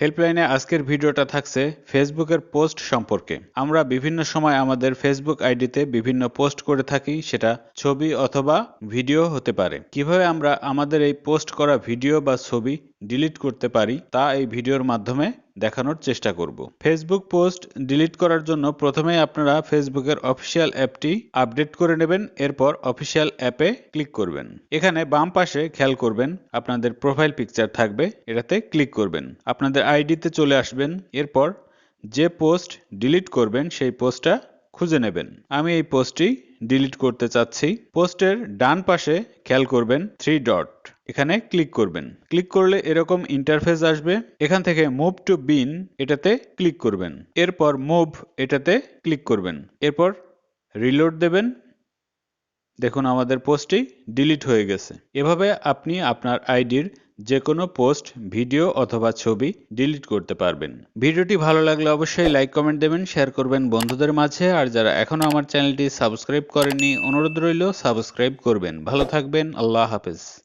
হেল্পলাইনে আজকের ভিডিওটা থাকছে ফেসবুকের পোস্ট সম্পর্কে। আমরা বিভিন্ন সময় আমাদের ফেসবুক আইডিতে বিভিন্ন পোস্ট করে থাকি, সেটা ছবি অথবা ভিডিও হতে পারে। কিভাবে আমরা আমাদের এই পোস্ট করা ভিডিও বা ছবি ডিলিট করতে পারি তা এই ভিডিওর মাধ্যমে দেখানোর চেষ্টা করব। ফেসবুক পোস্ট ডিলিট করার জন্য প্রথমেই আপনারা ফেসবুকের অফিসিয়াল অ্যাপটি আপডেট করে নেবেন, এরপর অফিসিয়াল অ্যাপে ক্লিক করবেন। এখানে বাম পাশে খেয়াল করবেন আপনাদের প্রোফাইল পিকচার থাকবে, এটাতে ক্লিক করবেন। আপনাদের আইডিতে চলে আসবেন, এরপর যে পোস্ট ডিলিট করবেন সেই পোস্টটা খুঁজে নেবেন। আমি এই পোস্টটি ডিলিট করতে চাচ্ছি। পোস্টের ডান পাশে খেয়াল করবেন 3 ডট, এখানে ক্লিক করবেন। ক্লিক করলে এরকম ইন্টারফেস আসবে। এখান থেকে মুভ টু বিন এটাতে ক্লিক করবেন, এরপর মুভ এটাতে ক্লিক করবেন, এরপর রিলোড দেবেন। দেখুন আমাদের পোস্টটি ডিলিট হয়ে গেছে। এভাবে আপনি আপনার আইডির যে কোনো পোস্ট, ভিডিও অথবা ছবি ডিলিট করতে পারবেন। ভিডিওটি ভালো লাগলে অবশ্যই লাইক কমেন্ট দেবেন, শেয়ার করবেন বন্ধুদের মাঝে। আর যারা এখনো আমার চ্যানেলটি সাবস্ক্রাইব করেননি, অনুরোধ রইল সাবস্ক্রাইব করবেন। ভালো থাকবেন, আল্লাহ হাফেজ।